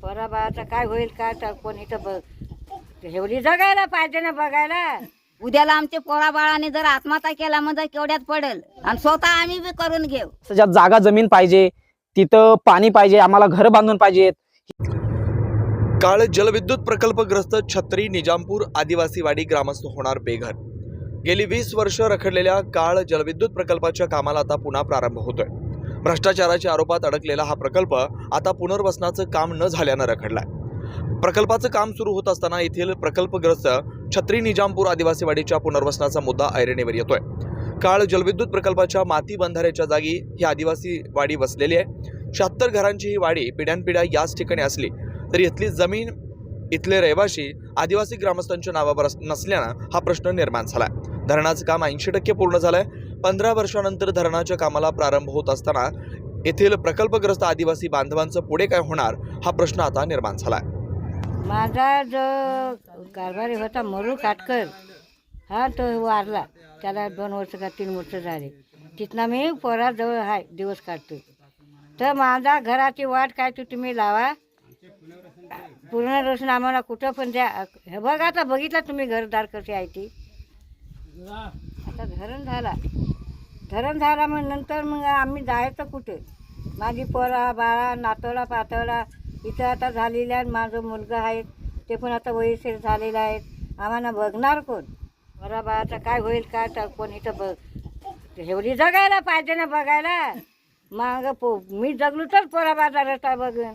पोराबाळाचं काय होईल काय तर कोण इथं बघ एवढी जगायला पाहिजे ना बघायला. उद्याला आमचे पोराबाळाने जर आत्महत्या केला म्हणजे केवढ्यात पडेल आणि स्वतः आम्ही बी करून घेऊ. ज्यात जागा जमीन पाहिजे, तिथं पाणी पाहिजे, आम्हाला घर बांधून पाहिजेत. काळ जलविद्युत प्रकल्पग्रस्त छत्री निजामपूर आदिवासीवाडी ग्रामस्थ होणार बेघर. गेली 20 वर्ष रखडलेल्या काळ जलविद्युत प्रकल्पाच्या कामाला आता पुन्हा प्रारंभ होतोय. भ्रष्टाचाराच्या आरोपात अडकलेला हा प्रकल्प आता पुनर्वसनाचं काम न झाल्यानं रखडलाय. प्रकल्पाचं काम सुरू होत असताना येथील प्रकल्पग्रस्त छत्री निजामपूर आदिवासीवाडीच्या पुनर्वसनाचा मुद्दा ऐरणीवर येतोय. काळ जलविद्युत प्रकल्पाच्या माती बंधाऱ्याच्या जागी ही आदिवासी वाडी वसलेली आहे. 76 घरांची ही वाडी पिढ्यानपिढ्या याच ठिकाणी असली तरी इथली जमीन इथले रहिवासी आदिवासी ग्रामस्थांच्या नावावर नसल्यानं हा प्रश्न निर्माण झालाय. धरणाचं काम 80% पूर्ण झालंय. 15 वर्षानंतर धरणाच्या कामाला प्रारंभ होत असताना येथील प्रकल्पग्रस्त आदिवासी बांधवांचं पुढे काय होणार हा प्रश्न आता निर्माण झालाय. माझा जो कारभारी होता मरू काटकर हा तो वारला. त्याला 2 वर्ष का 3 वर्ष झाले. तिथनं मी पोराजवळ आहे दिवस काढतो. तर माझा घराची वाट काय तुम्ही लावा. पुनर्वसन आम्हाला कुठं पण द्या. हे बघा आता बघितलं तुम्ही घरदार कशी आहे ती. आता धरण झाला मग नंतर मग आम्ही जायचं कुठे. माझी पोरा बाळा नातवला पातवला इथं आता झालेल्या आहेत. माझं मुलगा आहे ते पण आता वयस्कर झालेलं आहेत. आम्हाला बघणार कोण. पोरा बाळाचं काय होईल काय तर कोण इथं बघ एवढी जगायला पाहिजे ना बघायला. मग मी जगलो तर पोरा बाळाचा रस्ता बघून.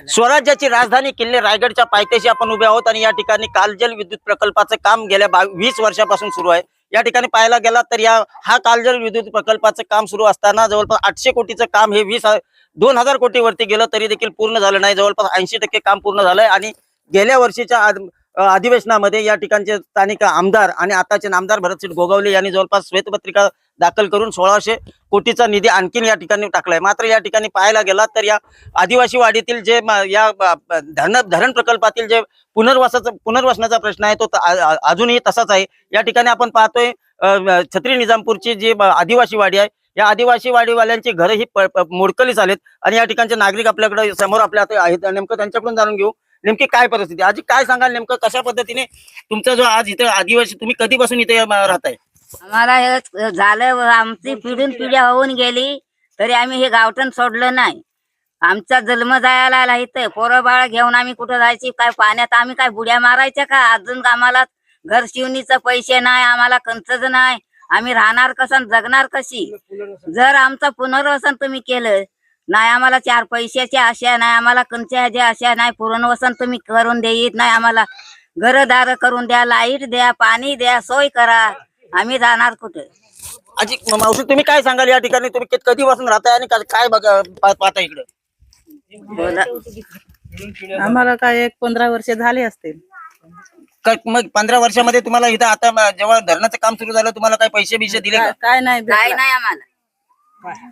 स्वराज्याची राजधानी किल्ले रायगडच्या पायथ्याशी आपण उभे आहोत आणि या ठिकाणी कालजल विद्युत प्रकल्पाचं काम गेल्या 20 वर्षापासून सुरू आहे. या ठिकाणी पाहायला गेला तर हा कालजल विद्युत प्रकल्पाचं काम सुरू असताना जवळपास 800 कोटीचं काम हे 2000 कोटीवरती गेलं तरी देखील पूर्ण झालं नाही. जवळपास 80% काम पूर्ण झालंय. आणि गेल्या वर्षीच्या अधिवेशनामध्ये या ठिकाणचे स्थानिक आमदार आणि आताचे नामदार भरतसिंग गोगावले यांनी जवळपास श्वेतपत्रिका दाखल करून 1600 कोटीचा निधी आणखीन या ठिकाणी टाकलाय. मात्र या ठिकाणी पाहायला गेला तर या आदिवासी वाडीतील जे या धरण प्रकल्पातील जे पुनर्वसनाचा प्रश्न आहे तो अजूनही तसाच आहे. या ठिकाणी आपण पाहतोय छत्री निजामपूरची जी आदिवासी वाडी आहे या आदिवासी वाडीवाल्यांची घरं ही मोडकलीच आलेत. आणि या ठिकाणचे नागरिक आपल्याकडे समोर आपल्या आहेत. नेमकं त्यांच्याकडून जाणून घेऊ नेमकी काय परिस्थिती. आजी काय सांगाल नेमकं कशा पद्धतीने तुमचा जो आज इथे आदिवासी तुम्ही कधीपासून इथे राहताय. आम्हाला हे झालं आमची पिढून पिढ्या होऊन गेली तरी आम्ही हे गावठण सोडलं नाही. आमचा जन्म जायला इथं पोरं बाळ घेऊन आम्ही कुठं जायची काय पाण्यात आम्ही काय बुड्या मारायच्या का. अजून आम्हाला घर शिवणीचं पैसे नाही आम्हाला कंचच नाही. आम्ही राहणार कसं जगणार कशी. जर आमचं पुनर्वसन तुम्ही केलं नाही आम्हाला 4 पैशाची आशा नाही आम्हाला कंच्याची आशा नाही. पुनर्वसन तुम्ही करून देत नाही आम्हाला. घरदार करून द्या लाईट द्या पाणी द्या सोय करा. आम्ही जाणार कुठे. आजी मावशी तुम्ही काय सांगाल या ठिकाणी तुम्ही कधीपासून राहताय आणि काय पाहता इकडे. आम्हाला काय 15 वर्ष झाले असतील. मग 15 वर्षामध्ये तुम्हाला इथं आता जेव्हा धरणाचं काम सुरू झालं तुम्हाला काय पैसे बिशे दिले का? काय नाही काय नाही आम्हाला.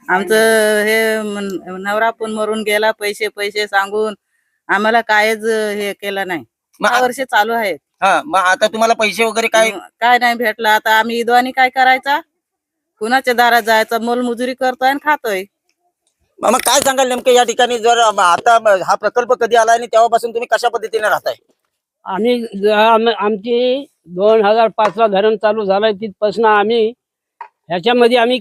आमचं हे नवरा पण मरून गेला. पैसे सांगून आम्हाला कायच हे केलं नाही. 6 वर्ष चालू आहेत. हा मग आता तुम्हाला पैसे वगैरे काय नाही भेटला. आता आम्ही इद्वानी काय करायचा कुणाच्या दारात जायचं मोलमजुरी करतोय आणि खातोय. मग काय सांगाल नेमकं या ठिकाणी जर आता हा प्रकल्प कधी आला आणि तेव्हापासून तुम्ही कशा पद्धतीने राहताय. आमची 2005ला धरण चालू झालंय तिथपासून आम्ही ह्याच्यामध्ये आम्ही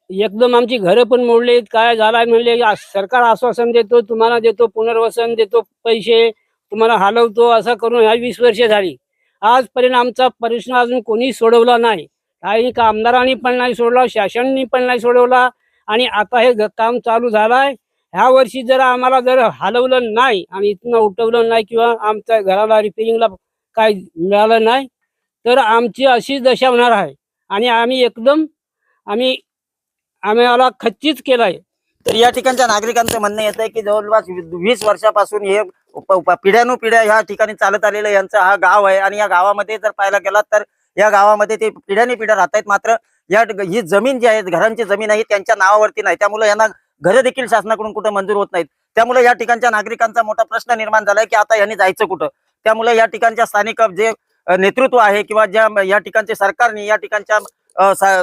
एकदम आमची घरं पण मोडले. काय झालाय म्हणले सरकार आश्वासन देतो तुम्हाला देतो पुनर्वसन देतो पैसे तुम्हाला हलवतो असं करून ह्या 20 वर्ष झाली. आजपर्यंत आमचा प्रश्न अजून कोणी सोडवला नाही. काही आमदारांनी पण नाही सोडला शासनाने पण नाही सोडवला. आणि आता हे काम चालू झालंय. ह्या वर्षी जर आम्हाला जर हलवलं नाही आणि इथनं उठवलं नाही किंवा आमच्या घराला रिपेरिंगला काय मिळालं नाही तर आमची अशीच दशा होणार आहे. आणि आम्ही एकदम आम्हाला खच्चीच केलाय. तर या ठिकाणच्या नागरिकांचं म्हणणं येत आहे की जवळपास 20 वर्षापासून हे पिढ्यानुपिढ्या ह्या ठिकाणी चालत आलेलं यांचं हा गाव आहे. आणि या गावामध्ये जर पाहायला गेला तर या गावामध्ये ते पिढ्यानुपिढ्या राहत आहेत. मात्र ही जमीन जी आहे घरांची जमीन आहे त्यांच्या नावावरती नाही. त्यामुळे यांना घरं देखील शासनाकडून कुठं मंजूर होत नाहीत. त्यामुळे या ठिकाणच्या नागरिकांचा मोठा प्रश्न निर्माण झालाय की आता यांनी जायचं कुठं. त्यामुळे या ठिकाणच्या स्थानिक जे नेतृत्व आहे किंवा ज्या या ठिकाणचे सरकारने या ठिकाणच्या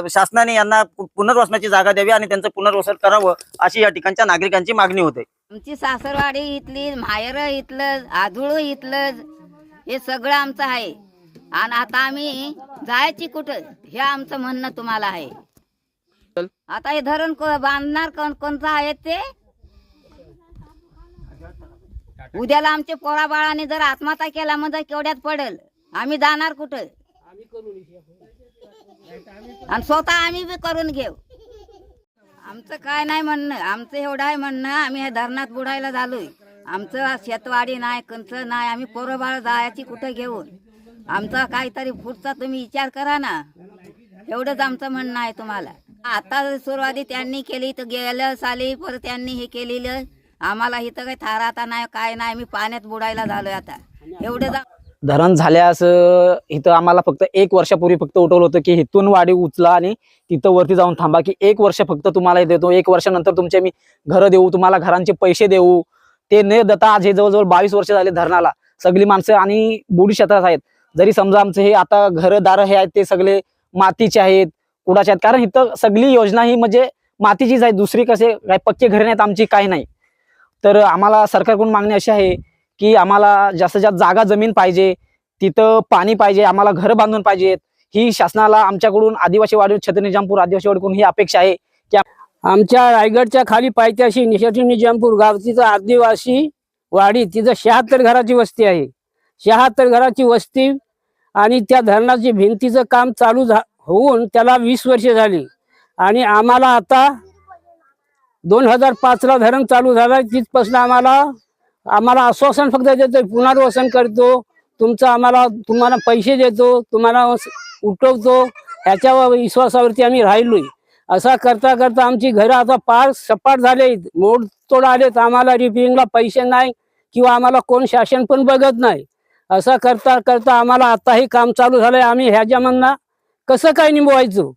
शासनाने यांना पुनर्वसनाची जागा द्यावी आणि त्यांचं पुनर्वसन करावं अशी या ठिकाणच्या नागरिकांची मागणी होते. आमची सासरवाडी इथली, माहेर इथलं, आधुळ इथलं, हे सगळं आमचं आहे. आणि आता आम्ही जायची कुठं हे आमचं म्हणणं तुम्हाला आहे. आता हे धरण बांधणार कोणतं आहे ते? उद्याला आमच्या पोराबाळाने जर आत्महत्या केला म्हणजे केवढ्यात पडेल, आम्ही जाणार कुठं? आणि स्वतः आम्ही बी करून घेऊ. आमचं काय नाही म्हणणं, आमचं एवढं आहे म्हणणं, आम्ही हे धरणात बुडायला झालोय. आमचं शेतवाडी नाही, कंच नाही, आम्ही पोरबाळ जायची कुठं घेऊन. आमचा काहीतरी पुढचा तुम्ही विचार करा ना, एवढंच आमचं म्हणणं आहे तुम्हाला. आता सुरुवाती त्यांनी केली तर गेल्या साली परत त्यांनी हे केलेलं, आम्हाला इथं काही थाराता नाही, काय नाही, आम्ही पाण्यात बुडायला झालोय. आता एवढं धरण झाल्यास इथं आम्हाला फक्त 1 वर्षापूर्वी फक्त उठवलं होतं की इथून वाढी उचला आणि तिथं वरती जाऊन थांबा, की 1 वर्ष फक्त तुम्हाला देतो, 1 वर्षानंतर तुमचे मी घरं देऊ, तुम्हाला घरांचे पैसे देऊ. ते न देता आज हे जवळजवळ 22 वर्ष झाले धरणाला. सगळी माणसं आणि बुडी क्षेत्रात आहेत. जरी समजा आमचे हे आता घरदार हे आहेत ते सगळे मातीचे आहेत, कुडाचे आहेत, कारण इथं सगळी योजना ही म्हणजे मातीचीच आहे. दुसरी कसे काही पक्के घरे नाहीत आमची, काही नाही. तर आम्हाला सरकारकडून मागणी अशी आहे की आम्हाला जास्तीत जास्त जागा जमीन पाहिजे, तिथं पाणी पाहिजे, आम्हाला घर बांधून पाहिजेत. ही शासनाला आमच्याकडून आदिवासी वाडी छत्री निजामपूर आदिवासी वाडीकडून ही अपेक्षा आहे की आमच्या रायगडच्या खाली पायथ्याशी छत्री निजामपूर गाव, तिथं आदिवासी वाडी, तिथं 76 घराची वस्ती आहे. 76 घराची वस्ती आणि त्या धरणाची भिंतीचं काम चालू होऊन त्याला 20 वर्ष झाली. आणि आम्हाला आता 2005ला धरण चालू झालं. तिथपासून आम्हाला आश्वासन फक्त देतो, पुनर्वसन करतो, तुम्हाला पैसे देतो, तुम्हाला उठवतो, ह्याच्या विश्वासावरती आम्ही राहिलोय. असा करता करता आमची घरं आता पार सपाट झाले, मोडतोड आलेत. आम्हाला रिपेरिंगला पैसे नाही किंवा आम्हाला कोण शासन पण बघत नाही. असं करता करता आम्हाला आता हे काम चालू झालंय. आम्ही ह्याच्यामधनं कसं काय निभवायचं?